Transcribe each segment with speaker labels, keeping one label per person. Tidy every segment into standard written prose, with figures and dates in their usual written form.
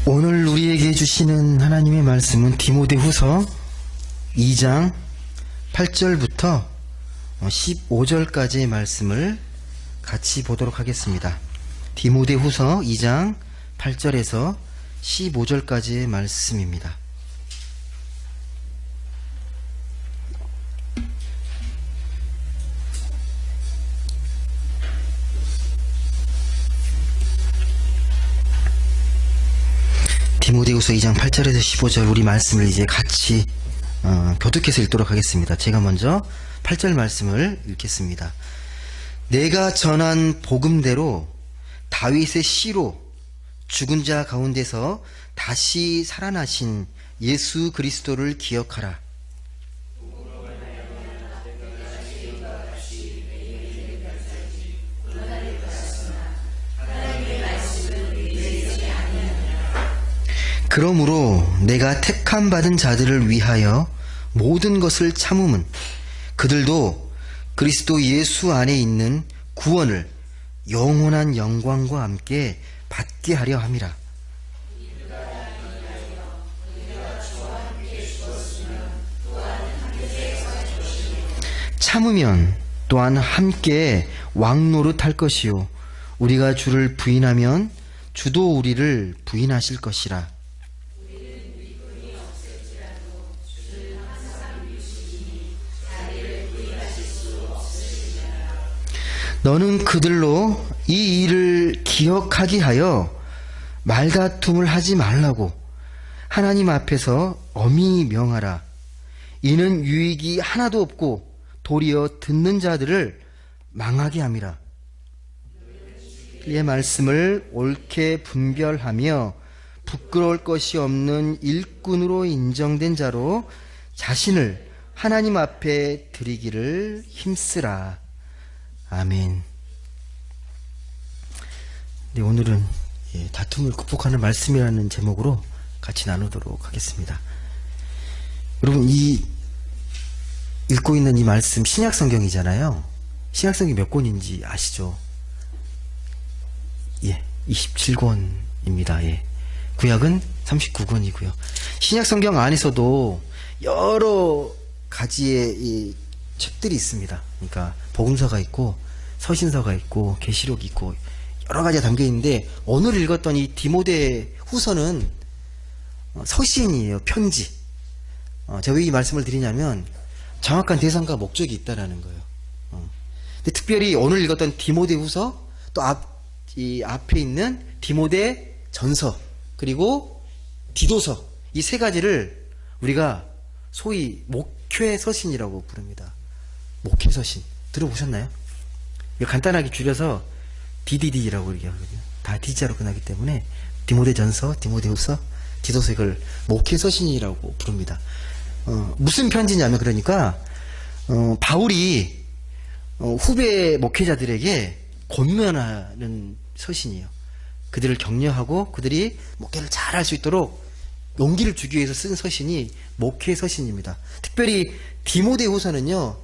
Speaker 1: 오늘 우리에게 주시는 하나님의 말씀은 디모데후서 2장 8절부터 15절까지의 말씀을 같이 보도록 하겠습니다. 디모데후서 2장 8절에서 15절까지의 말씀입니다. 디모데후서 2장 8절에서 15절 우리 말씀을 이제 같이 교독해서 읽도록 하겠습니다. 제가 먼저 8절 말씀을 읽겠습니다. 내가 전한 복음대로 다윗의 씨로 죽은 자 가운데서 다시 살아나신 예수 그리스도를 기억하라. 그러므로 내가 택함 받은 자들을 위하여 모든 것을 참음은 그들도 그리스도 예수 안에 있는 구원을 영원한 영광과 함께 받게 하려 함이라. 참으면 또한 함께 왕노릇 할 것이요 우리가 주를 부인하면 주도 우리를 부인하실 것이라. 너는 그들로 이 일을 기억하게 하여 말다툼을 하지 말라고 하나님 앞에서 엄히 명하라. 이는 유익이 하나도 없고 도리어 듣는 자들을 망하게 함이라. 그의 말씀을 옳게 분별하며 부끄러울 것이 없는 일꾼으로 인정된 자로 자신을 하나님 앞에 드리기를 힘쓰라. 아멘. 네, 오늘은 다툼을 극복하는 말씀이라는 제목으로 같이 나누도록 하겠습니다. 여러분, 이 읽고 있는 이 말씀 신약성경이잖아요. 신약성경이 몇 권인지 아시죠? 27권입니다. 구약은 39권이고요. 신약성경 안에서도 여러 가지의 이 책들이 있습니다. 그러니까 복음서가 있고 서신서가 있고 계시록이 있고 여러 가지가 담겨 있는데 오늘 읽었던 이 디모데 후서는 서신이에요. 편지. 제가 왜 이 말씀을 드리냐면 정확한 대상과 목적이 있다라는 거예요. 근데 특별히 오늘 읽었던 디모데 후서 또 이 앞에 있는 디모데 전서 그리고 디도서 이 세 가지를 우리가 소위 목회 서신이라고 부릅니다. 목회 서신 들어보셨나요? 이거 간단하게 줄여서 DDD라고 얘기하거든요. 다 D자로 끝나기 때문에 디모데전서, 디모데후서, 디도서 이걸 목회 서신이라고 부릅니다. 무슨 편지냐면 그러니까 바울이 후배 목회자들에게 권면하는 서신이에요. 그들을 격려하고 그들이 목회를 잘 할 수 있도록 용기를 주기 위해서 쓴 서신이 목회 서신입니다. 특별히 디모데후서는요.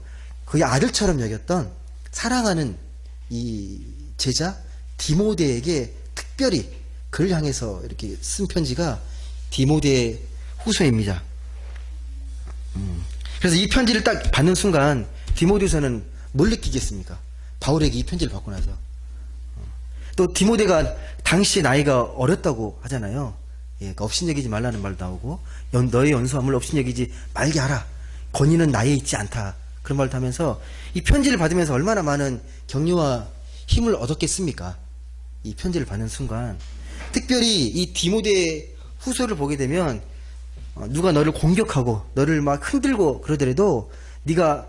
Speaker 1: 그의 아들처럼 여겼던 사랑하는 이 제자 디모데에게 특별히 그를 향해서 이렇게 쓴 편지가 디모데 후서입니다. 그래서 이 편지를 딱 받는 순간 디모데후서는 뭘 느끼겠습니까? 바울에게 이 편지를 받고 나서 또 디모데가 당시 나이가 어렸다고 하잖아요. 그러니까 업신여기지 말라는 말도 나오고 너의 연소함을 업신여기지 말게 하라. 권위는 나에 있지 않다. 그런 말도 하면서 이 편지를 받으면서 얼마나 많은 격려와 힘을 얻었겠습니까? 이 편지를 받는 순간 특별히 이 디모데 후서를 보게 되면 누가 너를 공격하고 너를 막 흔들고 그러더라도 네가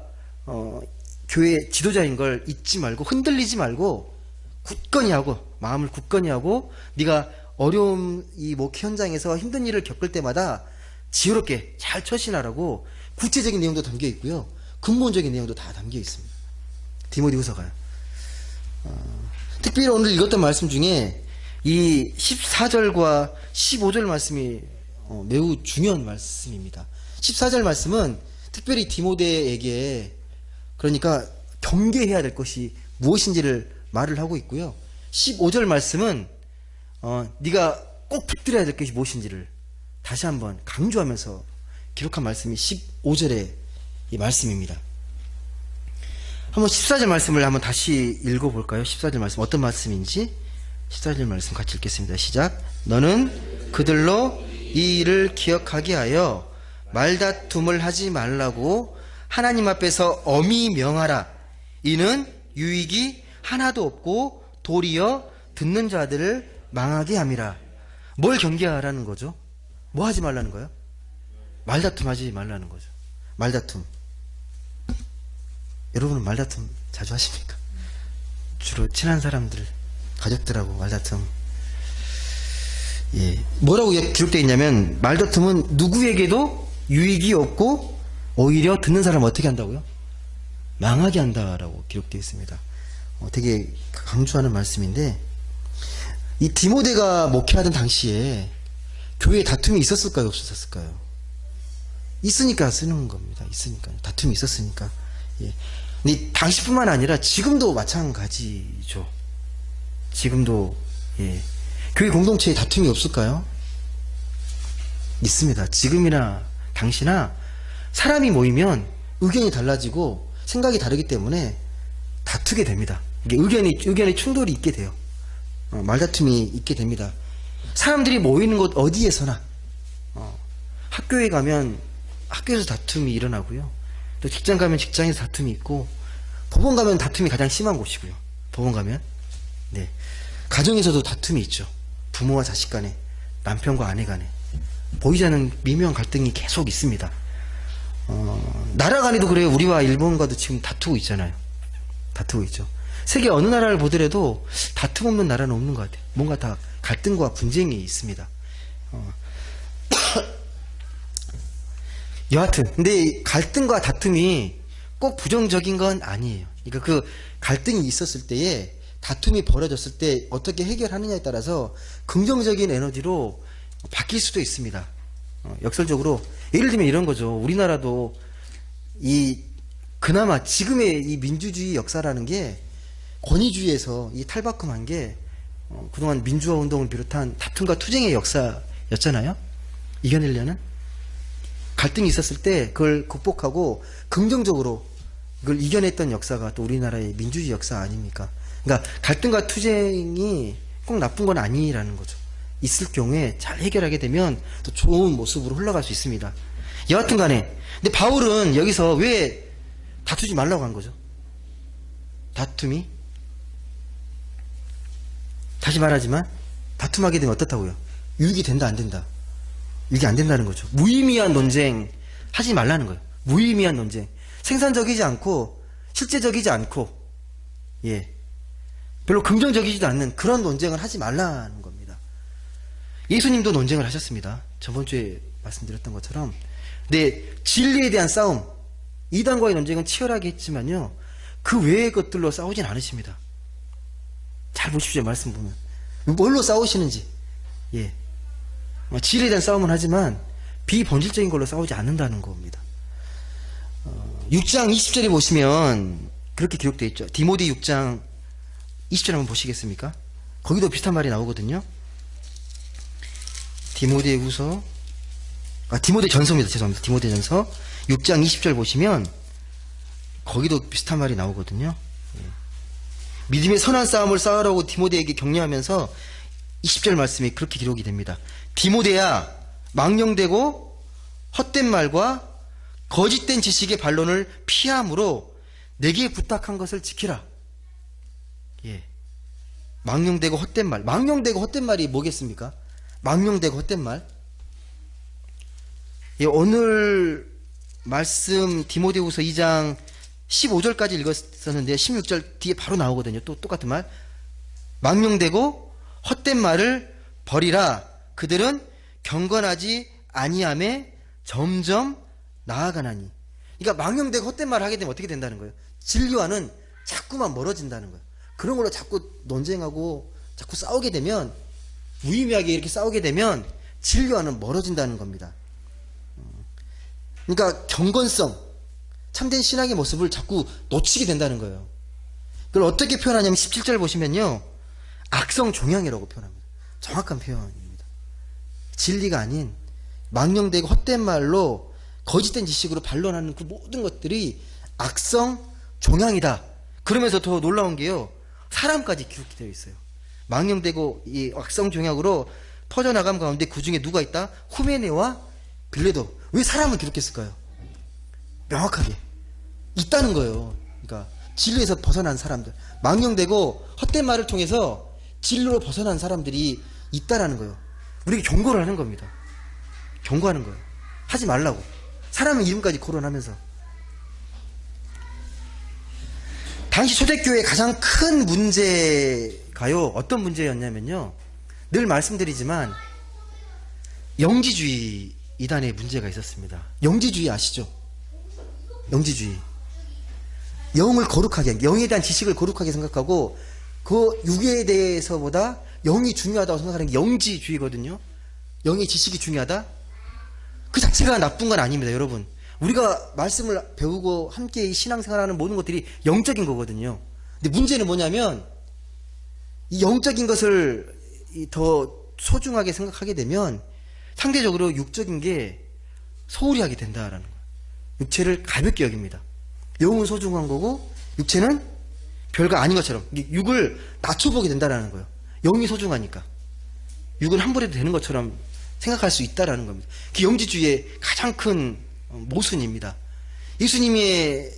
Speaker 1: 교회 지도자인 걸 잊지 말고 흔들리지 말고 굳건히 하고 마음을 굳건히 하고 네가 어려움 이 목회 현장에서 힘든 일을 겪을 때마다 지혜롭게 잘 처신하라고 구체적인 내용도 담겨 있고요. 근본적인 내용도 다 담겨 있습니다. 디모데후서가요. 특별히 오늘 읽었던 말씀 중에 이 14절과 15절 말씀이 매우 중요한 말씀입니다. 14절 말씀은 특별히 디모데에게 그러니까 경계해야 될 것이 무엇인지를 말을 하고 있고요. 15절 말씀은 네가 꼭 붙들어야 될 것이 무엇인지를 다시 한번 강조하면서 기록한 말씀이 15절의 이 말씀입니다. 한번 14절 말씀을 한번 다시 읽어볼까요? 14절 말씀 어떤 말씀인지 14절 말씀 같이 읽겠습니다. 시작. 너는 그들로 이 일을 기억하게 하여 말다툼을 하지 말라고 하나님 앞에서 엄히 명하라. 이는 유익이 하나도 없고 도리어 듣는 자들을 망하게 함이라. 뭘 경계하라는 거죠? 뭐 하지 말라는 거예요? 말다툼 하지 말라는 거죠. 말다툼. 여러분은 말다툼 자주 하십니까? 주로 친한 사람들, 가족들하고 말다툼. 예. 뭐라고 기록되어 있냐면, 말다툼은 누구에게도 유익이 없고, 오히려 듣는 사람을 어떻게 한다고요? 망하게 한다라고 기록되어 있습니다. 되게 강조하는 말씀인데, 이 디모데가 목회하던 당시에 교회에 다툼이 있었을까요? 없었을까요? 있으니까 쓰는 겁니다. 있으니까. 다툼이 있었으니까. 예. 근데 당시뿐만 아니라 지금도 마찬가지죠. 지금도, 예. 교회 공동체에 다툼이 없을까요? 있습니다. 지금이나 당시나 사람이 모이면 의견이 달라지고 생각이 다르기 때문에 다투게 됩니다. 이게 의견의 충돌이 있게 돼요. 말다툼이 있게 됩니다. 사람들이 모이는 곳 어디에서나, 학교에 가면 학교에서 다툼이 일어나고요. 또 직장 가면 직장에서 다툼이 있고, 법원 가면 다툼이 가장 심한 곳이고요. 법원 가면. 네. 가정에서도 다툼이 있죠. 부모와 자식 간에, 남편과 아내 간에. 보이지 않는 미묘한 갈등이 계속 있습니다. 나라 간에도 그래요. 우리와 일본과도 지금 다투고 있잖아요. 다투고 있죠. 세계 어느 나라를 보더라도 다툼 없는 나라는 없는 것 같아요. 뭔가 다 갈등과 분쟁이 있습니다. 여하튼, 근데 갈등과 다툼이 꼭 부정적인 건 아니에요. 그러니까 그 갈등이 있었을 때에, 다툼이 벌어졌을 때 어떻게 해결하느냐에 따라서 긍정적인 에너지로 바뀔 수도 있습니다. 역설적으로 예를 들면 이런 거죠. 우리나라도 그나마 지금의 이 민주주의 역사라는 게 권위주의에서 이 탈바꿈한 게 그동안 민주화 운동을 비롯한 다툼과 투쟁의 역사였잖아요. 이겨내려는 갈등이 있었을 때 그걸 극복하고 긍정적으로 그걸 이겨냈던 역사가 또 우리나라의 민주주의 역사 아닙니까? 그러니까 갈등과 투쟁이 꼭 나쁜 건 아니라는 거죠. 있을 경우에 잘 해결하게 되면 또 좋은 모습으로 흘러갈 수 있습니다. 여하튼 간에, 근데 바울은 여기서 왜 다투지 말라고 한 거죠? 다툼이, 다시 말하지만 다툼하게 되면 어떻다고요? 유익이 된다 안 된다? 유익이 안 된다는 거죠. 무의미한 논쟁 하지 말라는 거예요. 무의미한 논쟁, 생산적이지 않고 실제적이지 않고, 예, 별로 긍정적이지도 않는 그런 논쟁을 하지 말라는 겁니다. 예수님도 논쟁을 하셨습니다. 저번 주에 말씀드렸던 것처럼. 근데 진리에 대한 싸움, 이단과의 논쟁은 치열하게 했지만요, 그 외의 것들로 싸우진 않으십니다. 잘 보십시오. 말씀 보면 뭘로 싸우시는지. 예, 진리에 대한 싸움은 하지만 비본질적인 걸로 싸우지 않는다는 겁니다. 6장 20절에 보시면 그렇게 기록되어 있죠. 디모데 6장 20절 한번 보시겠습니까? 거기도 비슷한 말이 나오거든요. 디모데전서입니다. 죄송합니다. 디모데전서 6장 20절 보시면 거기도 비슷한 말이 나오거든요. 믿음의 선한 싸움을 싸우라고 디모데에게 격려하면서 20절 말씀이 그렇게 기록이 됩니다. 디모데야, 망령되고 헛된 말과 거짓된 지식의 반론을 피함으로 내게 부탁한 것을 지키라. 예. 망령되고 헛된 말. 망령되고 헛된 말이 뭐겠습니까? 망령되고 헛된 말. 예, 오늘 말씀 디모데후서 2장 15절까지 읽었었는데 16절 뒤에 바로 나오거든요. 또 똑같은 말. 망령되고 헛된 말을 버리라. 그들은 경건하지 아니함에 점점 나아가나니. 그러니까 망령되고 헛된 말을 하게 되면 어떻게 된다는 거예요? 진리와는 자꾸만 멀어진다는 거예요. 그런 걸로 자꾸 논쟁하고 자꾸 싸우게 되면, 무의미하게 이렇게 싸우게 되면 진리와는 멀어진다는 겁니다. 그러니까 경건성, 참된 신앙의 모습을 자꾸 놓치게 된다는 거예요. 그걸 어떻게 표현하냐면 17절 보시면요, 악성 종양이라고 표현합니다. 정확한 표현입니다. 진리가 아닌 망령되고 헛된 말로 거짓된 지식으로 반론하는 그 모든 것들이 악성 종양이다. 그러면서 더 놀라운 게요, 사람까지 기록이 되어 있어요. 망령되고 이 악성 종양으로 퍼져나감 가운데 그 중에 누가 있다? 후메네와 빌레도. 왜 사람을 기록했을까요? 명확하게 있다는 거예요. 그러니까 진리에서 벗어난 사람들, 망령되고 헛된 말을 통해서 진리로 벗어난 사람들이 있다라는 거예요. 우리에게 경고를 하는 겁니다. 경고하는 거예요. 하지 말라고. 사람의 이름까지 거론하면서. 당시 초대교회의 가장 큰 문제가요, 어떤 문제였냐면요, 늘 말씀드리지만 영지주의 이단의 문제가 있었습니다. 영지주의 아시죠? 영지주의. 영을 거룩하게, 영에 대한 지식을 거룩하게 생각하고 그 육에 대해서보다 영이 중요하다고 생각하는 게 영지주의거든요. 영의 지식이 중요하다? 그 자체가 나쁜 건 아닙니다, 여러분. 우리가 말씀을 배우고 함께 신앙생활하는 모든 것들이 영적인 거거든요. 근데 문제는 뭐냐면 이 영적인 것을 더 소중하게 생각하게 되면 상대적으로 육적인 게 소홀히 하게 된다라는 거예요. 육체를 가볍게 여깁니다. 영은 소중한 거고 육체는 별거 아닌 것처럼 육을 낮춰보게 된다라는 거예요. 영이 소중하니까 육은 함부로 해도 되는 것처럼 생각할 수 있다라는 겁니다. 그게 영지주의의 가장 큰 모순입니다. 예수님의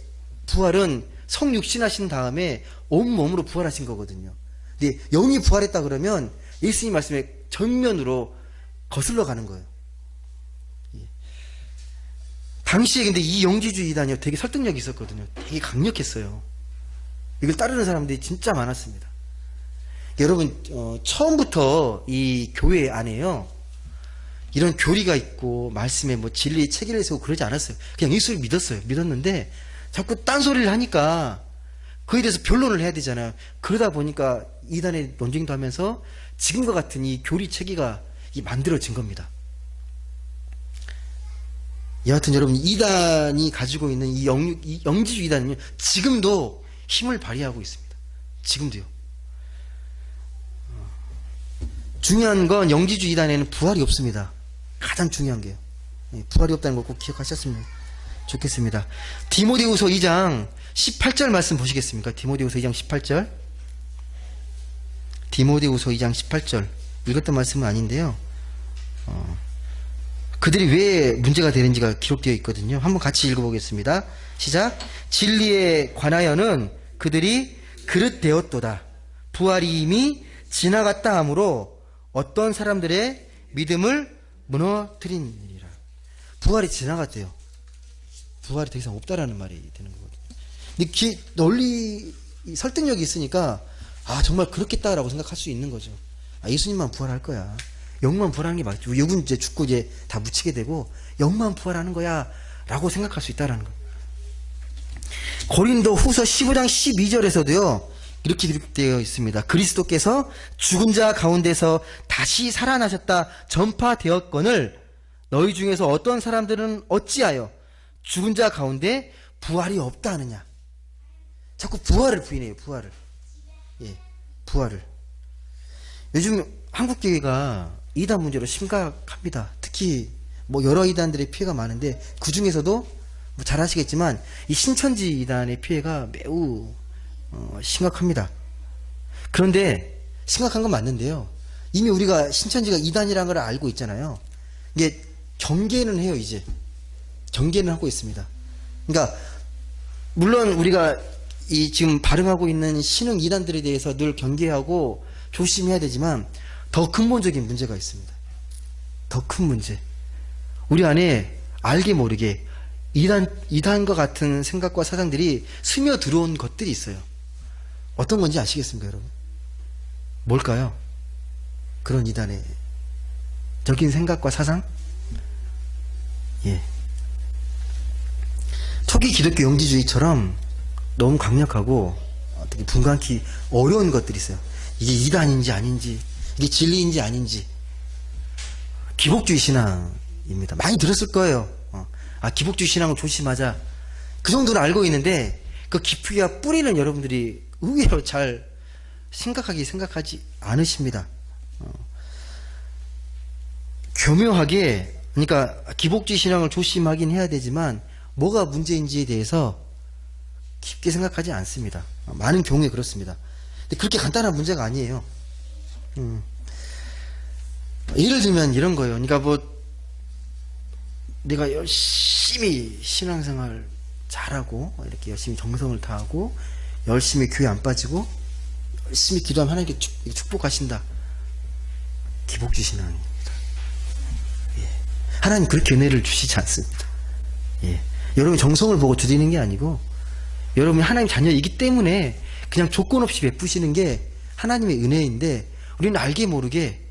Speaker 1: 부활은 성육신하신 다음에 온몸으로 부활하신 거거든요. 근데 영이 부활했다 그러면 예수님 말씀에 전면으로 거슬러 가는 거예요. 당시에 근데 이 영지주의 이단이 되게 설득력이 있었거든요. 되게 강력했어요. 이걸 따르는 사람들이 진짜 많았습니다. 여러분, 처음부터 이 교회 안에요, 이런 교리가 있고 말씀에 뭐 진리의 체계를 세우고 그러지 않았어요. 그냥 예수를 믿었어요. 믿었는데 자꾸 딴소리를 하니까 그에 대해서 변론을 해야 되잖아요. 그러다 보니까 이단의 논쟁도 하면서 지금과 같은 이 교리 체계가 만들어진 겁니다. 여하튼 여러분, 이단이 가지고 있는 이 영지주의 이단은요, 지금도 힘을 발휘하고 있습니다. 지금도요. 중요한 건 영지주의 이단에는 부활이 없습니다. 가장 중요한 게요. 부활이 없다는 걸 꼭 기억하셨으면 좋겠습니다. 디모데후서 2장 18절 말씀 보시겠습니까? 디모데후서 2장 18절. 디모데후서 2장 18절. 읽었던 말씀은 아닌데요. 그들이 왜 문제가 되는지가 기록되어 있거든요. 한번 같이 읽어보겠습니다. 시작. 진리에 관하여는 그들이 그릇되었도다. 부활이 이미 지나갔다 하므로 어떤 사람들의 믿음을 무너뜨리니라. 부활이 지나갔대요. 부활이 더 이상 없다라는 말이 되는 거거든요. 근데 널리 설득력이 있으니까 정말 그렇겠다라고 생각할 수 있는 거죠. 예수님만 부활할 거야. 영만 부활하는 게 맞죠. 육은 이제 죽고 이제 다 묻히게 되고 영만 부활하는 거야 라고 생각할 수 있다라는 거예요. 고린도 후서 15장 12절에서도요 이렇게 기록되어 있습니다. 그리스도께서 죽은 자 가운데서 다시 살아나셨다 전파되었거늘 너희 중에서 어떤 사람들은 어찌하여 죽은 자 가운데 부활이 없다 하느냐. 자꾸 부활을 부인해요. 부활을. 부활을. 요즘 한국교회가 이단 문제로 심각합니다. 특히 뭐 여러 이단들의 피해가 많은데 그 중에서도 잘 아시겠지만 이 신천지 이단의 피해가 매우 심각합니다. 그런데 심각한 건 맞는데요. 이미 우리가 신천지가 이단이라는 걸 알고 있잖아요. 이게 경계는 해요. 이제 경계는 하고 있습니다. 그러니까 물론 우리가 이 지금 발흥하고 있는 신흥 이단들에 대해서 늘 경계하고 조심해야 되지만 더 근본적인 문제가 있습니다. 더 큰 문제. 우리 안에 알게 모르게 이단과 같은 생각과 사상들이 스며 들어온 것들이 있어요. 어떤 건지 아시겠습니까, 여러분? 뭘까요? 그런 이단의 적인 생각과 사상? 초기 기독교 영지주의처럼 너무 강력하고 어떻게 분간하기 어려운 것들이 있어요. 이게 이단인지 아닌지, 이게 진리인지 아닌지. 기복주의 신앙입니다. 많이 들었을 거예요. 기복주의 신앙을 조심하자. 그 정도는 알고 있는데 그 깊이와 뿌리는 여러분들이 의외로 잘 생각하지 않으십니다. 교묘하게, 그러니까 기복주의 신앙을 조심하긴 해야 되지만 뭐가 문제인지에 대해서 깊게 생각하지 않습니다. 많은 경우에 그렇습니다. 근데 그렇게 간단한 문제가 아니에요. 예를 들면 이런 거예요. 그러니까 뭐 내가 열심히 신앙생활 잘하고 이렇게 열심히 정성을 다하고 열심히 교회 안 빠지고 열심히 기도하면 하나님께 축복하신다. 기복주의 신앙입니다. 예. 하나님 그렇게 은혜를 주시지 않습니다. 예. 여러분이 정성을 보고 드리는 게 아니고 여러분이 하나님 자녀이기 때문에 그냥 조건 없이 베푸시는 게 하나님의 은혜인데 우리는 알게 모르게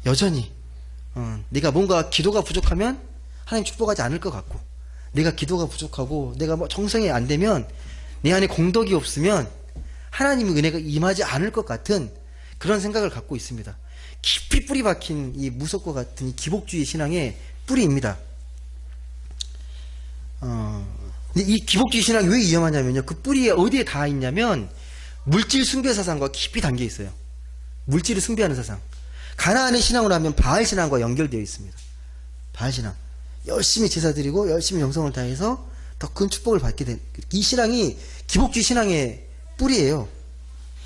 Speaker 1: 여전히 내가 뭔가 기도가 부족하면 하나님 축복하지 않을 것 같고, 내가 기도가 부족하고 내가 뭐 정성이 안 되면 내 안에 공덕이 없으면 하나님의 은혜가 임하지 않을 것 같은 그런 생각을 갖고 있습니다. 깊이 뿌리 박힌 이 무속과 같은 이 기복주의 신앙의 뿌리입니다. 근데 이 기복주의 신앙이 왜 위험하냐면요, 그 뿌리에 어디에 닿아 있냐면 물질 숭배 사상과 깊이 담겨 있어요. 물질을 숭배하는 사상. 가나안의 신앙으로 하면 바알 신앙과 연결되어 있습니다. 바알 신앙. 열심히 제사 드리고 열심히 정성을 다해서 더 큰 축복을 받게 된 이 신앙이 기복주의 신앙의 뿌리예요.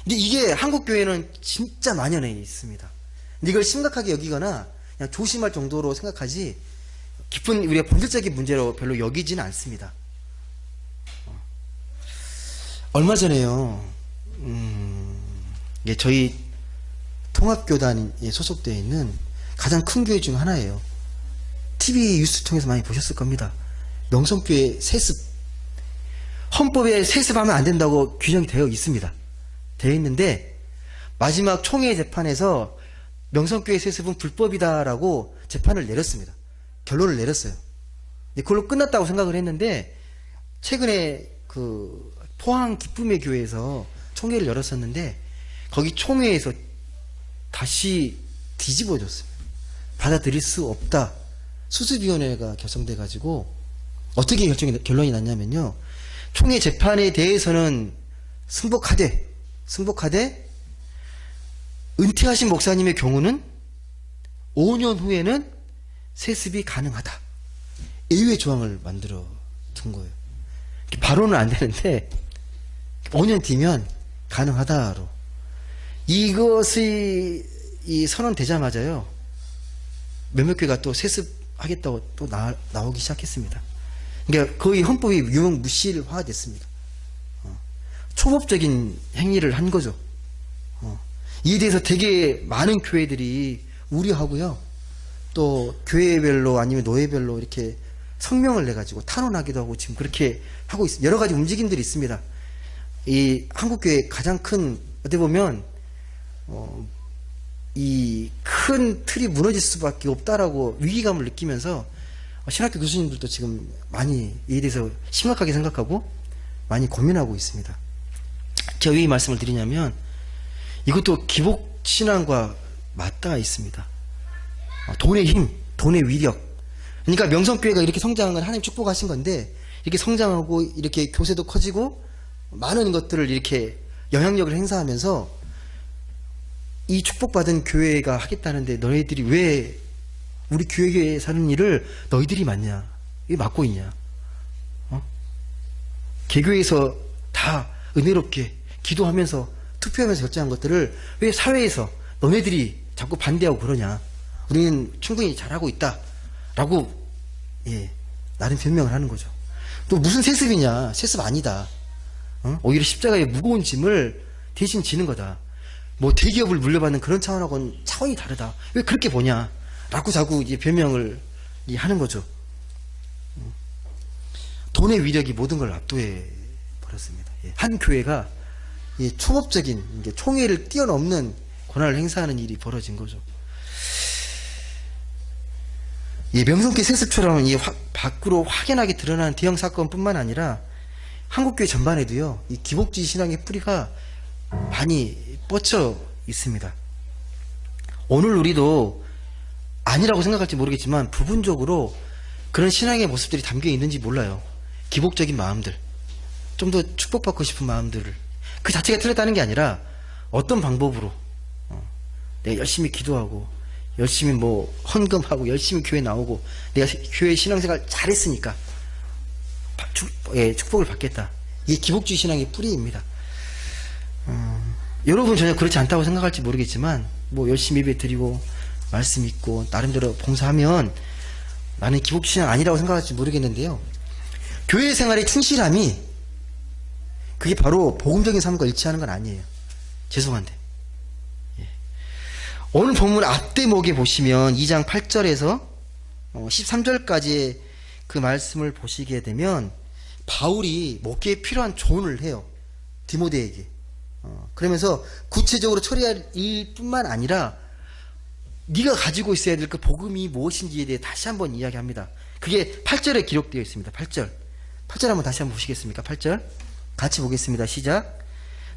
Speaker 1: 근데 이게 한국 교회는 진짜 만연해 있습니다. 근데 이걸 심각하게 여기거나 그냥 조심할 정도로 생각하지 깊은 우리가 본질적인 문제로 별로 여기지는 않습니다. 얼마 전에요, 저희 통합교단에 소속되어 있는 가장 큰 교회 중 하나예요. TV 뉴스 통해서 많이 보셨을 겁니다. 명성교회 세습. 헌법에 세습하면 안 된다고 규정이 되어 있습니다. 되어 있는데 마지막 총회 재판에서 명성교회 세습은 불법이다라고 재판을 내렸습니다. 결론을 내렸어요. 그걸로 끝났다고 생각을 했는데 최근에 그 포항 기쁨의 교회에서 총회를 열었었는데 거기 총회에서 다시 뒤집어졌습니다. 받아들일 수 없다. 수습위원회가 결성돼 가지고 어떻게 결론이 났냐면요, 총회 재판에 대해서는 승복하되 은퇴하신 목사님의 경우는 5년 후에는 세습이 가능하다. 예외 조항을 만들어 둔 거예요. 바로는 안 되는데 5년 뒤면 가능하다로. 이것이 이 선언되자마자요, 몇몇 교회가 또 세습하겠다고 또 나오기 시작했습니다. 그러니까 거의 헌법이 유명무실화 됐습니다. 초법적인 행위를 한 거죠. 이에 대해서 되게 많은 교회들이 우려하고요, 또 교회별로 아니면 노예별로 이렇게 성명을 내가지고 탄원하기도 하고 지금 그렇게 하고 있습니다. 여러 가지 움직임들이 있습니다. 이 한국교회 가장 큰, 어떻게 보면 이 큰 틀이 무너질 수밖에 없다라고 위기감을 느끼면서 신학교 교수님들도 지금 많이 이에 대해서 심각하게 생각하고 많이 고민하고 있습니다. 제가 왜 이 말씀을 드리냐면 이것도 기복신앙과 맞닿아 있습니다. 돈의 힘, 돈의 위력. 그러니까 명성교회가 이렇게 성장한 건 하나님 축복하신 건데, 이렇게 성장하고 이렇게 교세도 커지고 많은 것들을 이렇게 영향력을 행사하면서 이 축복받은 교회가 하겠다는데 너희들이 왜 우리 교회에 사는 일을 너희들이 맡냐? 왜 맡고 있냐? 개교에서 다 은혜롭게 기도하면서 투표하면서 결정한 것들을 왜 사회에서 너네들이 자꾸 반대하고 그러냐? 우리는 충분히 잘하고 있다 라고 나름 변명을 하는 거죠. 또 무슨 세습이냐? 세습 아니다. 오히려 십자가의 무거운 짐을 대신 지는 거다. 뭐 대기업을 물려받는 그런 차원하고는 차원이 다르다. 왜 그렇게 보냐? 라고 자꾸 이제 변명을 하는 거죠. 돈의 위력이 모든 걸 압도해 버렸습니다. 한 교회가 초법적인 총회를 뛰어넘는 권한을 행사하는 일이 벌어진 거죠. 명성교회 세습처럼 밖으로 확연하게 드러나는 대형 사건뿐만 아니라 한국교회 전반에도요, 이 기복주의 신앙의 뿌리가 많이 뻗쳐 있습니다. 오늘 우리도 아니라고 생각할지 모르겠지만 부분적으로 그런 신앙의 모습들이 담겨 있는지 몰라요. 기복적인 마음들, 좀 더 축복받고 싶은 마음들을, 그 자체가 틀렸다는 게 아니라 어떤 방법으로 내가 열심히 기도하고 열심히 뭐 헌금하고 열심히 교회 나오고 내가 교회 신앙생활 잘했으니까 축복을 받겠다. 이게 기복주의 신앙의 뿌리입니다. 여러분 전혀 그렇지 않다고 생각할지 모르겠지만 뭐 열심히 예배 드리고 말씀 읽고 나름대로 봉사하면 나는 기복주의 신앙 아니라고 생각할지 모르겠는데요. 교회 생활의 충실함이 그게 바로 복음적인 삶과 일치하는 건 아니에요. 죄송한데. 오늘 본문 앞대목에 보시면 2장 8절에서 13절까지의 그 말씀을 보시게 되면 바울이 목회에 필요한 조언을 해요. 디모데에게. 그러면서 구체적으로 처리할 일뿐만 아니라 네가 가지고 있어야 될 그 복음이 무엇인지에 대해 다시 한번 이야기합니다. 그게 8절에 기록되어 있습니다. 8절 한번 다시 한번 보시겠습니까? 8절 같이 보겠습니다. 시작.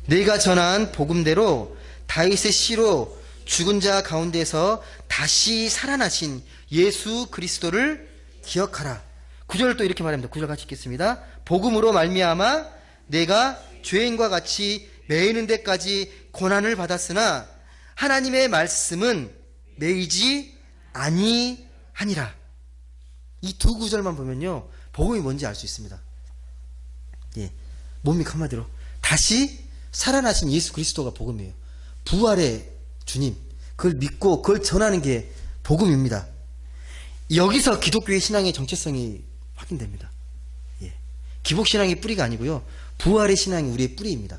Speaker 1: 내가 전한 복음대로 다윗의 씨로 죽은 자 가운데서 다시 살아나신 예수 그리스도를 기억하라. 9절 또 이렇게 말합니다. 9절 같이 읽겠습니다. 복음으로 말미암아 내가 죄인과 같이 매이는 데까지 고난을 받았으나 하나님의 말씀은 매이지 아니하니라. 이 두 구절만 보면요 복음이 뭔지 알 수 있습니다. 뭡니까? 한마디로 다시 살아나신 예수 그리스도가 복음이에요. 부활의 주님, 그걸 믿고 그걸 전하는 게 복음입니다. 여기서 기독교의 신앙의 정체성이 확인됩니다. 기복신앙의 뿌리가 아니고요 부활의 신앙이 우리의 뿌리입니다.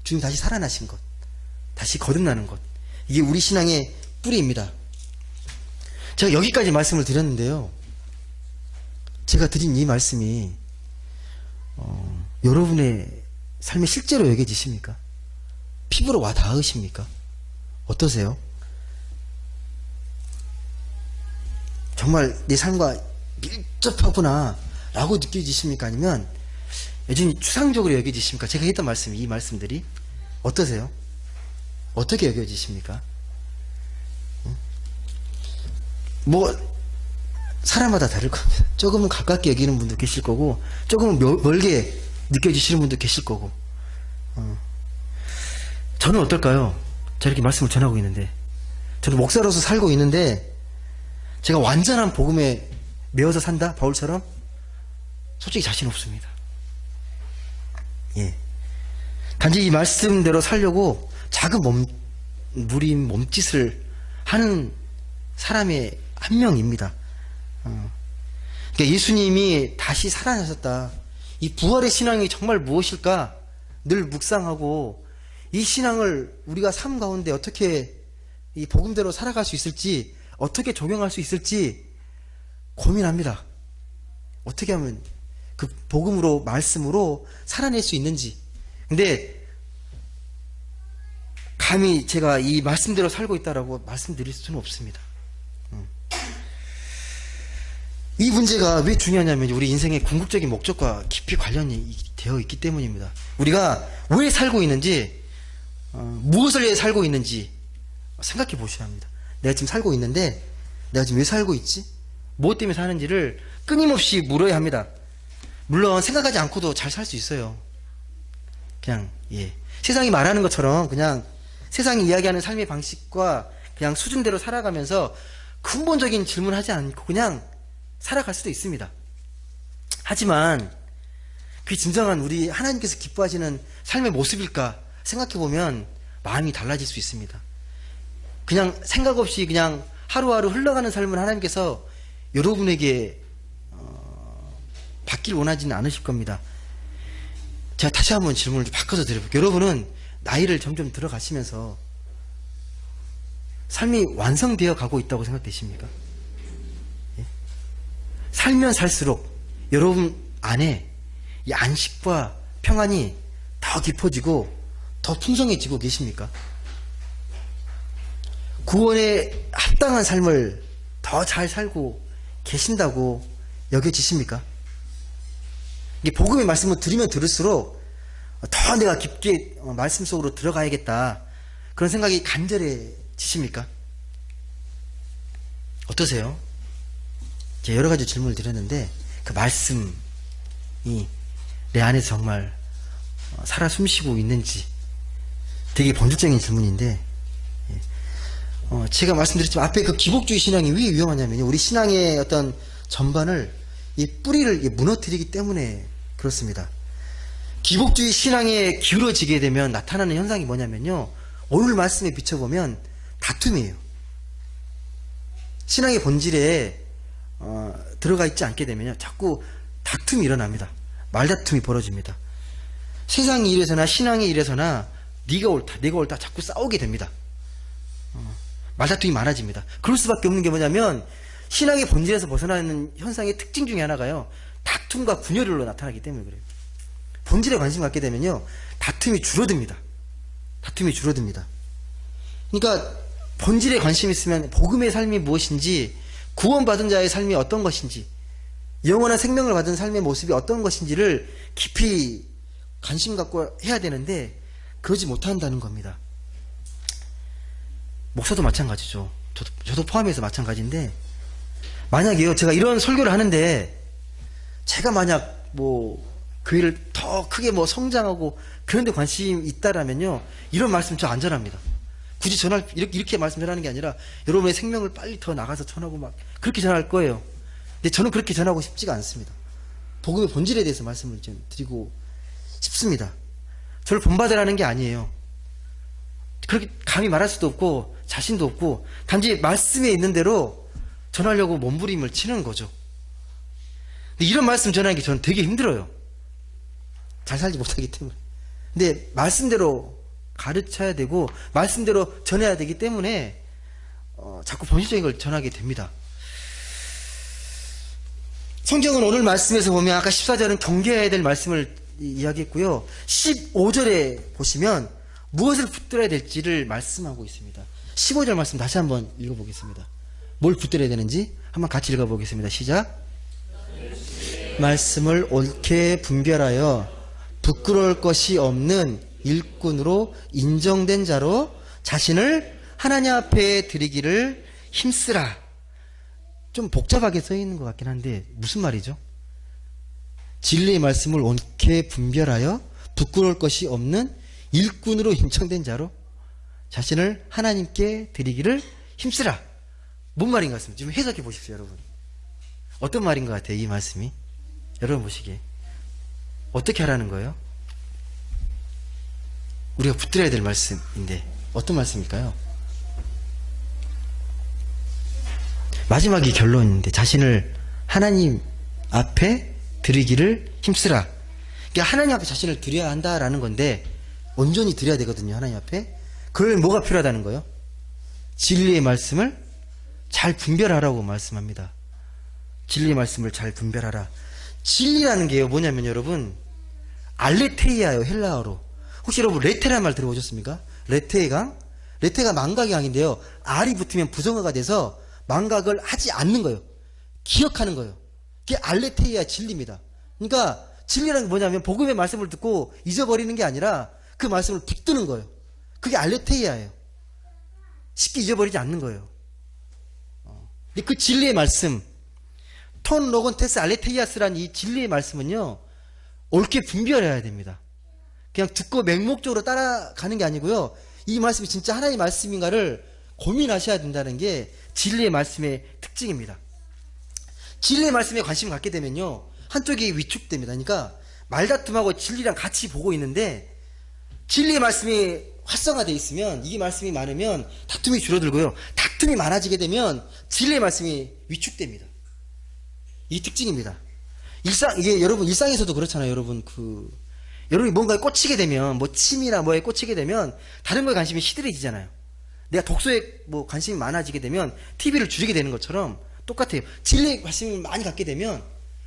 Speaker 1: 주님 다시 살아나신 것, 다시 거듭나는 것, 이게 우리 신앙의 뿌리입니다. 제가 여기까지 말씀을 드렸는데요, 제가 드린 이 말씀이 여러분의 삶에 실제로 여겨지십니까? 피부로 와 닿으십니까? 어떠세요? 정말 내 삶과 밀접하구나 라고 느껴지십니까? 아니면 여전히 추상적으로 여겨지십니까? 제가 했던 말씀, 이 말씀들이 어떠세요? 어떻게 여겨지십니까? 뭐 사람마다 다를 겁니다. 조금은 가깝게 여기는 분도 계실 거고 조금은 멀게 느껴지시는 분도 계실 거고. 저는 어떨까요? 제가 이렇게 말씀을 전하고 있는데, 저는 목사로서 살고 있는데 제가 완전한 복음에 매어서 산다? 바울처럼? 솔직히 자신 없습니다. 단지 이 말씀대로 살려고 작은 무림 몸짓을 하는 사람의 한 명입니다. 그러니까 예수님이 다시 살아나셨다, 이 부활의 신앙이 정말 무엇일까 늘 묵상하고 이 신앙을 우리가 삶 가운데 어떻게 이 복음대로 살아갈 수 있을지, 어떻게 적용할 수 있을지 고민합니다. 어떻게 하면 그 복음으로, 말씀으로 살아낼 수 있는지. 근데 감히 제가 이 말씀대로 살고 있다라고 말씀드릴 수는 없습니다. 이 문제가 왜 중요하냐면 우리 인생의 궁극적인 목적과 깊이 관련이 되어 있기 때문입니다. 우리가 왜 살고 있는지, 무엇을 위해 살고 있는지 생각해 보셔야 합니다. 내가 지금 살고 있는데 내가 지금 왜 살고 있지? 무엇 때문에 사는지를 끊임없이 물어야 합니다. 물론 생각하지 않고도 잘 살 수 있어요. 그냥 세상이 말하는 것처럼 그냥 세상이 이야기하는 삶의 방식과 그냥 수준대로 살아가면서 근본적인 질문하지 않고 그냥 살아갈 수도 있습니다. 하지만 그게 진정한 우리 하나님께서 기뻐하시는 삶의 모습일까 생각해보면 마음이 달라질 수 있습니다. 그냥 생각 없이 그냥 하루하루 흘러가는 삶을 하나님께서 여러분에게 받길 원하지는 않으실 겁니다. 제가 다시 한번 질문을 좀 바꿔서 드려볼게요. 여러분은 나이를 점점 들어가시면서 삶이 완성되어 가고 있다고 생각되십니까? 살면 살수록 여러분 안에 이 안식과 평안이 더 깊어지고 더 풍성해지고 계십니까? 구원에 합당한 삶을 더 잘 살고 계신다고 여겨지십니까? 이게 복음의 말씀을 들으면 들을수록 더 내가 깊게 말씀 속으로 들어가야겠다, 그런 생각이 간절해지십니까? 어떠세요? 제가 여러 가지 질문을 드렸는데 그 말씀이 내 안에서 정말 살아 숨쉬고 있는지 되게 본질적인 질문인데, 제가 말씀드렸지만 앞에 그 기복주의 신앙이 왜 위험하냐면요. 우리 신앙의 어떤 전반을 이 뿌리를 무너뜨리기 때문에 그렇습니다. 기복주의 신앙에 기울어지게 되면 나타나는 현상이 뭐냐면요. 오늘 말씀에 비춰보면 다툼이에요. 신앙의 본질에 들어가 있지 않게 되면요. 자꾸 다툼이 일어납니다. 말다툼이 벌어집니다. 세상의 일에서나 신앙의 일에서나 네가 옳다, 내가 옳다 자꾸 싸우게 됩니다. 말다툼이 많아집니다. 그럴 수밖에 없는 게 뭐냐면 신앙의 본질에서 벗어나는 현상의 특징 중에 하나가요. 다툼과 분열로 나타나기 때문에 그래요. 본질에 관심 갖게 되면요. 다툼이 줄어듭니다. 다툼이 줄어듭니다. 그러니까 본질에 관심 있으면 복음의 삶이 무엇인지, 구원받은 자의 삶이 어떤 것인지, 영원한 생명을 받은 삶의 모습이 어떤 것인지를 깊이 관심 갖고 해야 되는데 그러지 못한다는 겁니다. 목사도 마찬가지죠. 저도 포함해서 마찬가지인데, 만약에요, 제가 이런 설교를 하는데 제가 만약 교회를 더 크게 성장하고 그런 데 관심이 있다라면요, 이런 말씀 저 안 전합니다. 굳이 이렇게 말씀 전하는 게 아니라 여러분의 생명을 빨리 더 나가서 전하고 막 그렇게 전할 거예요. 근데 저는 그렇게 전하고 싶지가 않습니다. 복음의 본질에 대해서 말씀을 좀 드리고 싶습니다. 저를 본받으라는 게 아니에요. 그렇게 감히 말할 수도 없고 자신도 없고 단지 말씀에 있는 대로 전하려고 몸부림을 치는 거죠. 근데 이런 말씀 전하는 게 저는 되게 힘들어요. 잘 살지 못하기 때문에. 근데 말씀대로 가르쳐야 되고 말씀대로 전해야 되기 때문에 자꾸 본질적인 걸 전하게 됩니다. 성경은 오늘 말씀에서 보면 아까 14절은 경계해야 될 말씀을 이야기했고요. 15절에 보시면 무엇을 붙들어야 될지를 말씀하고 있습니다. 15절 말씀 다시 한번 읽어보겠습니다. 뭘 붙들어야 되는지 한번 같이 읽어보겠습니다. 시작. 말씀을 옳게 분별하여 부끄러울 것이 없는 일꾼으로 인정된 자로 자신을 하나님 앞에 드리기를 힘쓰라. 좀 복잡하게 써 있는 것 같긴 한데 무슨 말이죠? 진리의 말씀을 옳게 분별하여 부끄러울 것이 없는 일꾼으로 인정된 자로 자신을 하나님께 드리기를 힘쓰라. 뭔 말인 것 같습니다. 지금 해석해 보십시오, 여러분. 어떤 말인 것 같아요, 이 말씀이? 여러분 보시기에 어떻게 하라는 거예요? 우리가 붙들어야 될 말씀인데 어떤 말씀일까요? 마지막이 결론인데 자신을 하나님 앞에 드리기를 힘쓰라. 그러니까 하나님 앞에 자신을 드려야 한다라는 건데 온전히 드려야 되거든요. 하나님 앞에. 그러면 뭐가 필요하다는 거예요? 진리의 말씀을 잘 분별하라고 말씀합니다. 진리의 말씀을 잘 분별하라. 진리라는 게요, 뭐냐면 여러분, 알레테이아예요, 헬라어로. 혹시 여러분 레테라는 말 들어보셨습니까? 레테의 강? 레테가 망각의 강인데요, R이 붙으면 부정어가 돼서 망각을 하지 않는 거예요. 기억하는 거예요. 그게 알레테이아 진리입니다. 그러니까 진리라는 게 뭐냐면 복음의 말씀을 듣고 잊어버리는 게 아니라 그 말씀을 붙드는 거예요. 그게 알레테이아예요. 쉽게 잊어버리지 않는 거예요. 근데 그 진리의 말씀, 톤 로건 테스 알레테이아스라는 이 진리의 말씀은요, 옳게 분별해야 됩니다. 그냥 듣고 맹목적으로 따라가는 게 아니고요, 이 말씀이 진짜 하나님의 말씀인가를 고민하셔야 된다는 게 진리의 말씀의 특징입니다. 진리의 말씀에 관심을 갖게 되면요, 한쪽이 위축됩니다. 그러니까 말다툼하고 진리랑 같이 보고 있는데 진리의 말씀이 활성화되어 있으면, 이 말씀이 많으면 다툼이 줄어들고요, 다툼이 많아지게 되면 진리의 말씀이 위축됩니다. 이 특징입니다. 이게 여러분 일상에서도 그렇잖아요. 여러분이 뭔가에 꽂히게 되면, 침이나 뭐에 꽂히게 되면 다른 거에 관심이 시들해지잖아요. 내가 독서에 관심이 많아지게 되면 TV를 줄이게 되는 것처럼 똑같아요. 진리에 관심을 많이 갖게 되면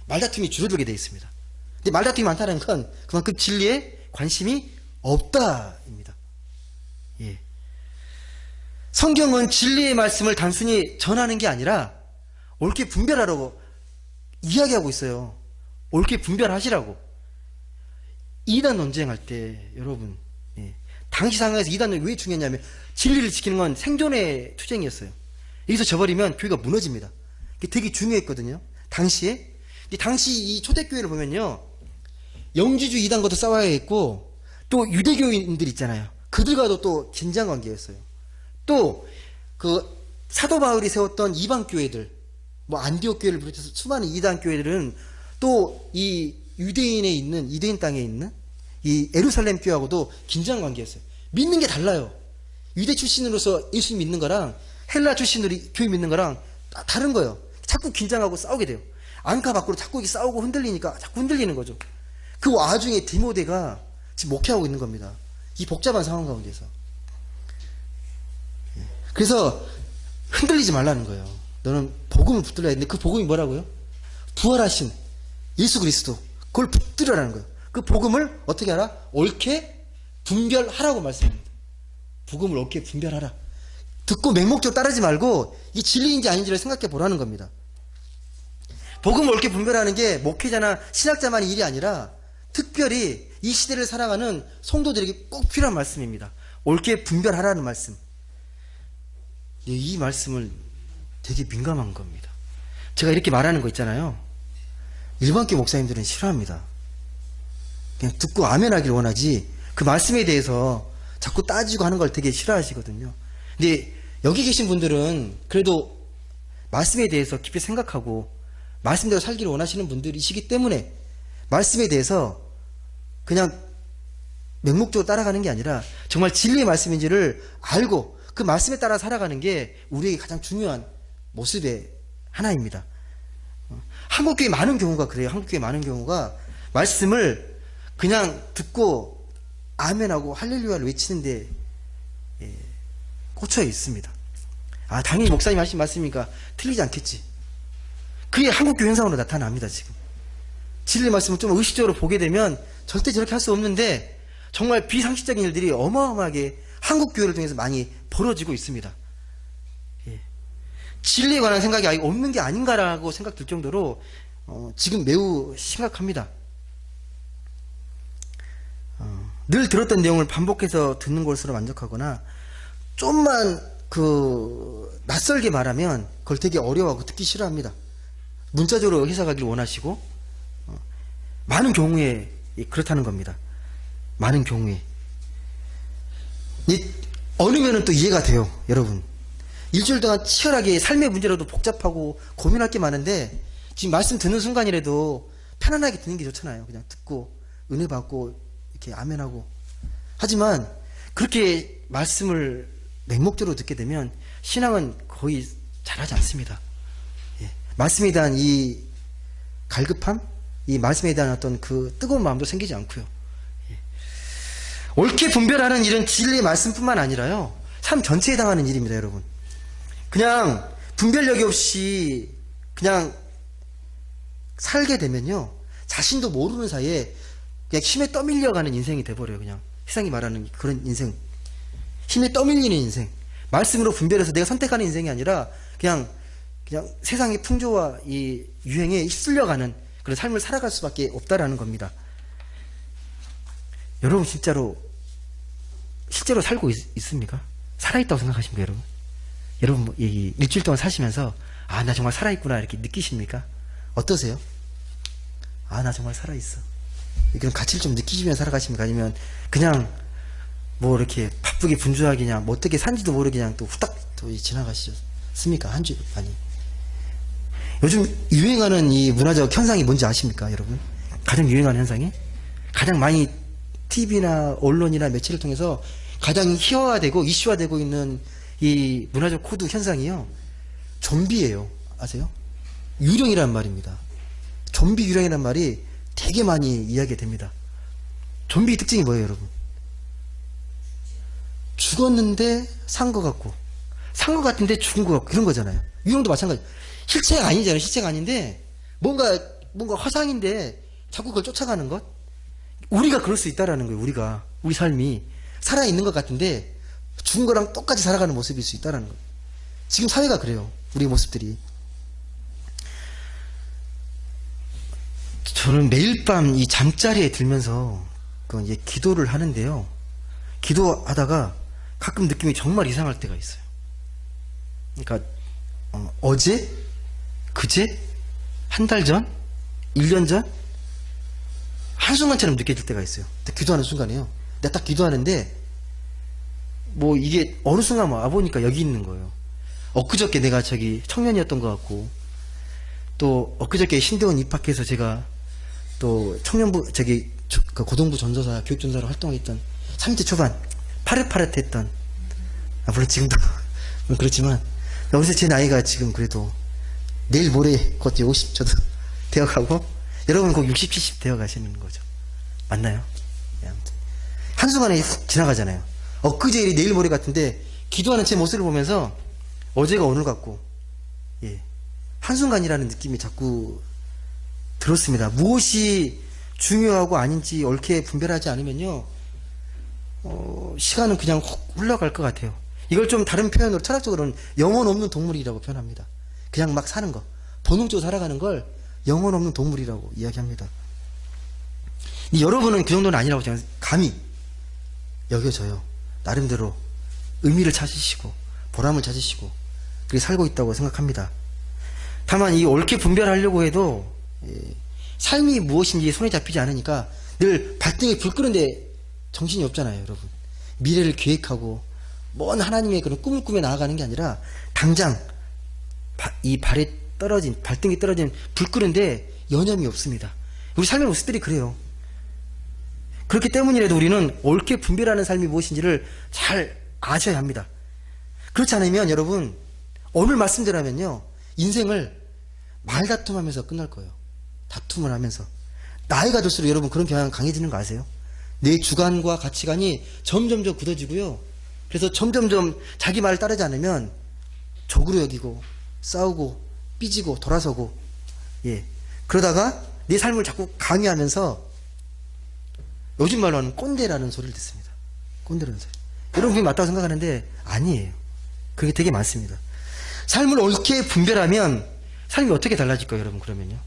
Speaker 1: 말다툼이 줄어들게 되어 있습니다. 근데 말다툼이 많다는 건 그만큼 진리에 관심이 없다입니다. 예. 성경은 진리의 말씀을 단순히 전하는 게 아니라 옳게 분별하라고 이야기하고 있어요. 옳게 분별하시라고. 이단 논쟁할 때 여러분, 당시 상황에서 이단 논쟁이 왜 중요했냐면 진리를 지키는 건 생존의 투쟁이었어요. 여기서 져버리면 교회가 무너집니다. 그게 되게 중요했거든요, 당시에. 근데 당시 이 초대교회를 보면요, 영지주 이단과도 싸워야 했고, 또 유대교인들 있잖아요, 그들과도 또 긴장 관계였어요. 또 그 사도 바울이 세웠던 이방 교회들, 뭐 안디옥 교회를 비롯해서 수많은 이단 교회들은 또 이 유대인에 있는, 유대인 땅에 있는 이 예루살렘 교회하고도 긴장 관계였어요. 믿는 게 달라요. 유대 출신으로서 예수 믿는 거랑 헬라 출신으로 교회 믿는 거랑 다른 거예요. 자꾸 긴장하고 싸우게 돼요. 안카 밖으로 자꾸 이렇게 싸우고 흔들리니까 자꾸 흔들리는 거죠. 그 와중에 디모데가 지금 목회하고 있는 겁니다. 이 복잡한 상황 가운데서. 그래서 흔들리지 말라는 거예요. 너는 복음을 붙들어야 되는데 그 복음이 뭐라고요? 부활하신 예수 그리스도. 그걸 붙들으라는 거예요. 그 복음을 어떻게 하라? 옳게 분별하라고 말씀합니다. 복음을 옳게 분별하라. 듣고 맹목적으로 따르지 말고 이 진리인지 아닌지를 생각해 보라는 겁니다. 복음을 옳게 분별하는 게 목회자나 신학자만의 일이 아니라 특별히 이 시대를 살아가는 성도들에게 꼭 필요한 말씀입니다. 옳게 분별하라는 말씀. 이 말씀을 되게 민감한 겁니다. 제가 이렇게 말하는 거 있잖아요. 일반교 목사님들은 싫어합니다. 그냥 듣고 아멘 하길 원하지 그 말씀에 대해서 자꾸 따지고 하는 걸 되게 싫어하시거든요. 근데 여기 계신 분들은 그래도 말씀에 대해서 깊이 생각하고 말씀대로 살기를 원하시는 분들이시기 때문에 말씀에 대해서 그냥 맹목적으로 따라가는 게 아니라 정말 진리의 말씀인지를 알고 그 말씀에 따라 살아가는 게 우리에게 가장 중요한 모습의 하나입니다. 한국교회 많은 경우가 그래요. 한국교회 많은 경우가 말씀을 그냥 듣고 아멘하고 할렐루야를 외치는데 꽂혀 있습니다. 아, 당연히 목사님 하신 말씀이니까 틀리지 않겠지. 그게 한국교회 현상으로 나타납니다. 지금 진리의 말씀을 좀 의식적으로 보게 되면 절대 저렇게 할 수 없는데 정말 비상식적인 일들이 어마어마하게 한국교회를 통해서 많이 벌어지고 있습니다. 진리에 관한 생각이 아예 없는 게 아닌가라고 생각될 정도로 지금 매우 심각합니다. 늘 들었던 내용을 반복해서 듣는 것으로 만족하거나 좀만 낯설게 말하면 그걸 되게 어려워하고 듣기 싫어합니다. 문자적으로 해석하길 원하시고 많은 경우에 그렇다는 겁니다. 많은 경우에 어느 면은 또 이해가 돼요. 여러분 일주일 동안 치열하게 삶의 문제라도 복잡하고 고민할 게 많은데 지금 말씀 듣는 순간이라도 편안하게 듣는 게 좋잖아요. 그냥 듣고 은혜 받고 이렇게 아멘하고. 하지만 그렇게 말씀을 맹목적으로 듣게 되면 신앙은 거의 잘하지 않습니다. 말씀에 대한 이 갈급함, 이 말씀에 대한 어떤 그 뜨거운 마음도 생기지 않고요. 옳게 분별하는 일은 진리의 말씀뿐만 아니라요, 삶 전체에 해당하는 일입니다. 여러분 그냥 분별력이 없이 그냥 살게 되면요, 자신도 모르는 사이에 그냥 힘에 떠밀려가는 인생이 돼버려요. 그냥 세상이 말하는 그런 인생, 힘에 떠밀리는 인생. 말씀으로 분별해서 내가 선택하는 인생이 아니라 그냥 세상의 풍조와 이 유행에 휩쓸려가는 그런 삶을 살아갈 수밖에 없다라는 겁니다. 여러분 실제로 살고 있습니까? 살아있다고 생각하십니까, 여러분? 여러분 이 일주일 동안 사시면서 아, 나 정말 살아있구나 이렇게 느끼십니까? 어떠세요? 아, 나 정말 살아있어. 그런 가치를 좀 느끼시면서 살아가십니까? 아니면 그냥 뭐 이렇게 바쁘게 분주하게 그냥 뭐 어떻게 산지도 모르게 그냥 또 후딱 또 지나가셨습니까? 한 주 아니. 요즘 유행하는 이 문화적 현상이 뭔지 아십니까, 여러분? 가장 유행하는 현상이 가장 많이 TV나 언론이나 매체를 통해서 가장 희화화되고 이슈화되고 있는 이 문화적 코드 현상이요, 좀비예요. 아세요? 유령이란 말입니다. 좀비 유령이란 말이 되게 많이 이야기가 됩니다. 좀비 특징이 뭐예요, 여러분? 죽었는데 산 것 같고, 산 것 같은데 죽은 것 같고, 그런 거잖아요. 유령도 마찬가지. 실체가 아니잖아요. 실체가 아닌데 뭔가 허상인데 자꾸 그걸 쫓아가는 것. 우리가 그럴 수 있다라는 거예요. 우리 삶이 살아있는 것 같은데 죽은 거랑 똑같이 살아가는 모습일 수 있다라는 거예요. 지금 사회가 그래요. 우리 모습들이. 저는 매일 밤 이 잠자리에 들면서 이제 기도를 하는데요, 기도하다가 가끔 느낌이 정말 이상할 때가 있어요. 그러니까 어제, 그제, 한 달 전, 1년 전, 한순간처럼 느껴질 때가 있어요. 기도하는 순간에요. 내가 딱 기도하는데 뭐 이게 어느 순간 와보니까 여기 있는 거예요. 엊그저께 내가 청년이었던 것 같고, 또 엊그저께 신대원 입학해서 제가 또 청년부 그 고등부 전도사 교육전도사로 활동했던 30대 초반 파릇파릇했던, 물론 지금도 그렇지만 여기서 제 나이가 지금 그래도 내일 모레 곧 50 저도 되어가고, 여러분 곧 60, 70 되어가시는 거죠. 맞나요? 예, 아무튼 한순간에 훅 지나가잖아요. 엊그제 일이 내일 모레 같은데 기도하는 제 모습을 보면서 어제가 오늘 같고, 예, 한순간이라는 느낌이 자꾸 들었습니다. 무엇이 중요하고 아닌지 옳게 분별하지 않으면요, 시간은 그냥 훅 흘러갈 것 같아요. 이걸 좀 다른 표현으로 철학적으로는 영혼 없는 동물이라고 표현합니다. 그냥 막 사는 거, 본능적으로 살아가는 걸 영혼 없는 동물이라고 이야기합니다. 여러분은 그 정도는 아니라고 저는 감히 여겨져요. 나름대로 의미를 찾으시고 보람을 찾으시고 그렇게 살고 있다고 생각합니다. 다만 이 옳게 분별하려고 해도 삶이 무엇인지 손에 잡히지 않으니까 늘 발등에 불 끄는데 정신이 없잖아요, 여러분. 미래를 계획하고 먼 하나님의 그런 꿈을 꾸며 나아가는 게 아니라 당장 이 발등에 떨어진 불 끄는데 여념이 없습니다. 우리 삶의 모습들이 그래요. 그렇기 때문이라도 우리는 옳게 분별하는 삶이 무엇인지를 잘 아셔야 합니다. 그렇지 않으면 여러분, 오늘 말씀대로라면요, 인생을 말다툼하면서 끝날 거예요. 다툼을 하면서. 나이가 들수록 여러분 그런 경향이 강해지는 거 아세요? 내 주관과 가치관이 점점점 굳어지고요. 그래서 점점점 자기 말을 따르지 않으면 적으로 여기고 싸우고 삐지고 돌아서고, 예, 그러다가 내 삶을 자꾸 강요하면서 요즘 말로는 꼰대라는 소리를 듣습니다. 꼰대라는 소리. 여러분 그게 맞다고 생각하는데 아니에요. 그게 되게 많습니다. 삶을 옳게 분별하면 삶이 어떻게 달라질까요, 여러분? 그러면요,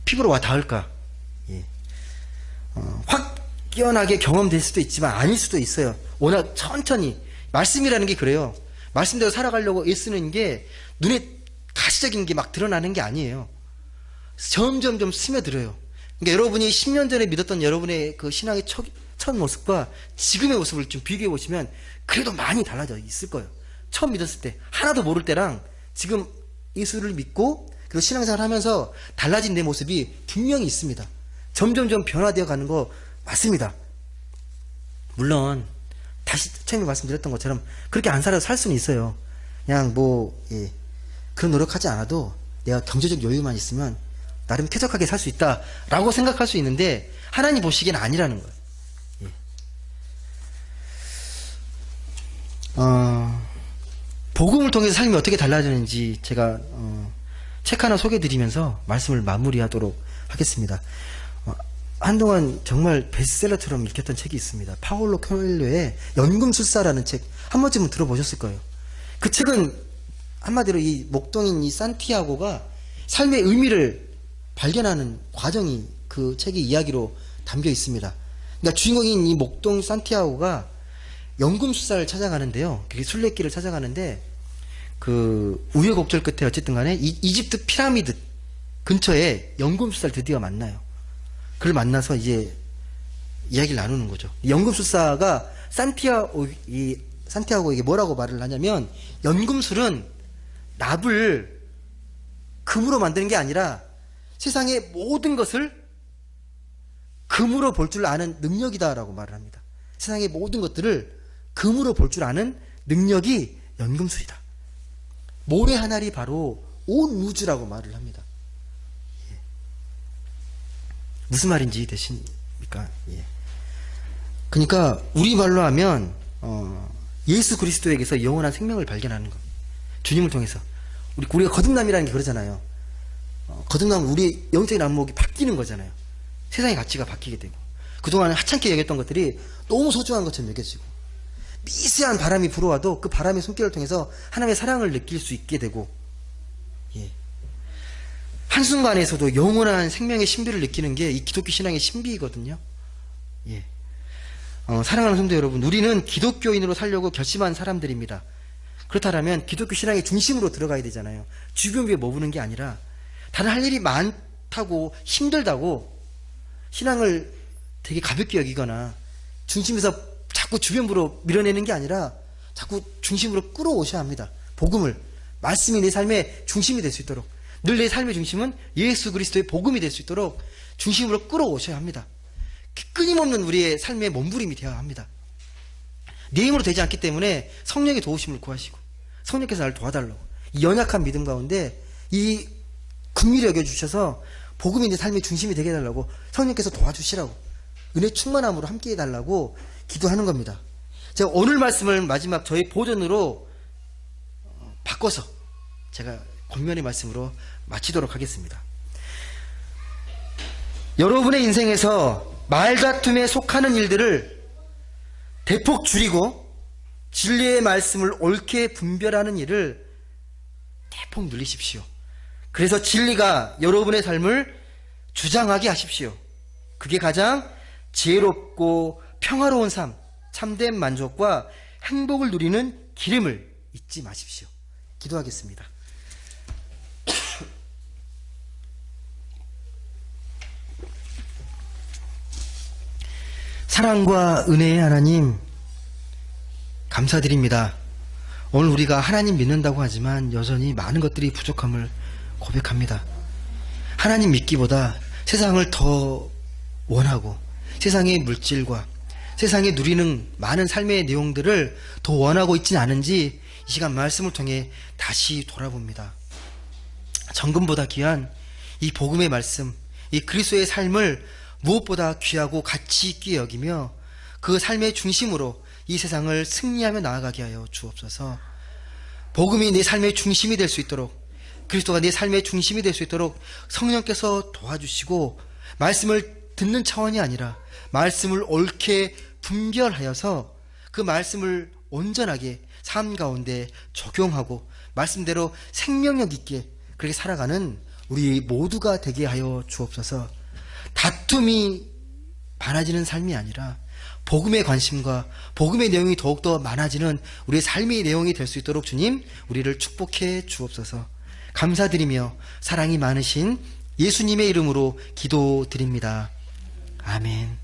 Speaker 1: 피부로 와 닿을까? 예. 확연하게 경험될 수도 있지만 아닐 수도 있어요. 워낙 천천히. 말씀이라는 게 그래요. 말씀대로 살아가려고 애쓰는 게 눈에 가시적인 게 막 드러나는 게 아니에요. 점점점 스며들어요. 그러니까 여러분이 10년 전에 믿었던 여러분의 그 신앙의 첫 모습과 지금의 모습을 좀 비교해 보시면 그래도 많이 달라져 있을 거예요. 처음 믿었을 때 하나도 모를 때랑 지금 예수를 믿고 그리고 신앙생활 하면서 달라진 내 모습이 분명히 있습니다. 점점점 변화되어 가는 거 맞습니다. 물론 다시 처음에 말씀드렸던 것처럼 그렇게 안 살아도 살 수는 있어요. 그냥 예, 그런 노력하지 않아도 내가 경제적 여유만 있으면 나름 쾌적하게 살 수 있다라고 생각할 수 있는데 하나님 보시기엔 아니라는 거예요. 예. 복음을 통해서 삶이 어떻게 달라지는지 제가 책 하나 소개해드리면서 말씀을 마무리하도록 하겠습니다. 한동안 정말 베스트셀러처럼 읽혔던 책이 있습니다. 파울로 코엘료의 연금술사라는 책, 한 번쯤은 들어보셨을 거예요. 그 책은 한마디로 이 목동인 이 산티아고가 삶의 의미를 발견하는 과정이 그 책의 이야기로 담겨 있습니다. 그러니까 주인공인 이 목동 산티아고가 연금술사를 찾아가는데요. 그게 순례길을 찾아가는데 그 우여곡절 끝에 어쨌든 간에 이집트 피라미드 근처에 연금술사를 드디어 만나요. 그를 만나서 이제 이야기를 나누는 거죠. 연금술사가 산티아고에게 뭐라고 말을 하냐면, 연금술은 납을 금으로 만드는 게 아니라 세상의 모든 것을 금으로 볼 줄 아는 능력이다라고 말을 합니다. 세상의 모든 것들을 금으로 볼 줄 아는 능력이 연금술이다. 모래 한 알이 바로 온 우주라고 말을 합니다. 예. 무슨 말인지 이해되십니까? 예. 그러니까 우리말로 하면 예수 그리스도에게서 영원한 생명을 발견하는 것. 주님을 통해서. 우리가 거듭남이라는 게 그러잖아요. 거듭나면 우리 영적인 안목이 바뀌는 거잖아요. 세상의 가치가 바뀌게 되고, 그동안 하찮게 여겼던 것들이 너무 소중한 것처럼 여겨지고, 미세한 바람이 불어와도 그 바람의 손길을 통해서 하나님의 사랑을 느낄 수 있게 되고, 예. 한순간에서도 영원한 생명의 신비를 느끼는 게 이 기독교 신앙의 신비이거든요. 예. 사랑하는 성도 여러분, 우리는 기독교인으로 살려고 결심한 사람들입니다. 그렇다면 기독교 신앙의 중심으로 들어가야 되잖아요. 주변부에 머무는 게 아니라, 다른 할 일이 많다고 힘들다고 신앙을 되게 가볍게 여기거나 중심에서 자꾸 주변부로 밀어내는 게 아니라 자꾸 중심으로 끌어오셔야 합니다. 복음을 말씀이 내 삶의 중심이 될 수 있도록, 늘 내 삶의 중심은 예수 그리스도의 복음이 될 수 있도록 중심으로 끌어오셔야 합니다. 끊임없는 우리의 삶의 몸부림이 되어야 합니다. 내 힘으로 되지 않기 때문에 성령의 도우심을 구하시고, 성령께서 나를 도와달라고, 이 연약한 믿음 가운데 이 긍휼히 여겨주셔서 복음이 내 삶의 중심이 되게 해달라고, 성령께서 도와주시라고, 은혜 충만함으로 함께 해달라고 기도하는 겁니다. 제가 오늘 말씀을 마지막 저희 보전으로 바꿔서 제가 권면의 말씀으로 마치도록 하겠습니다. 여러분의 인생에서 말다툼에 속하는 일들을 대폭 줄이고 진리의 말씀을 옳게 분별하는 일을 대폭 늘리십시오. 그래서 진리가 여러분의 삶을 주장하게 하십시오. 그게 가장 지혜롭고 평화로운 삶, 참된 만족과 행복을 누리는 기름을 잊지 마십시오. 기도하겠습니다. 사랑과 은혜의 하나님, 감사드립니다. 오늘 우리가 하나님 믿는다고 하지만 여전히 많은 것들이 부족함을 고백합니다. 하나님 믿기보다 세상을 더 원하고, 세상의 물질과 세상에 누리는 많은 삶의 내용들을 더 원하고 있지는 않은지 이 시간 말씀을 통해 다시 돌아봅니다. 정금보다 귀한 이 복음의 말씀, 이 그리스도의 삶을 무엇보다 귀하고 가치 있게 여기며 그 삶의 중심으로 이 세상을 승리하며 나아가게 하여 주옵소서. 복음이 내 삶의 중심이 될 수 있도록, 그리스도가 내 삶의 중심이 될 수 있도록 성령께서 도와주시고, 말씀을 듣는 차원이 아니라 말씀을 옳게 분별하여서 그 말씀을 온전하게 삶 가운데 적용하고 말씀대로 생명력 있게 그렇게 살아가는 우리 모두가 되게 하여 주옵소서. 다툼이 많아지는 삶이 아니라 복음의 관심과 복음의 내용이 더욱더 많아지는 우리의 삶의 내용이 될 수 있도록 주님, 우리를 축복해 주옵소서. 감사드리며 사랑이 많으신 예수님의 이름으로 기도드립니다. 아멘.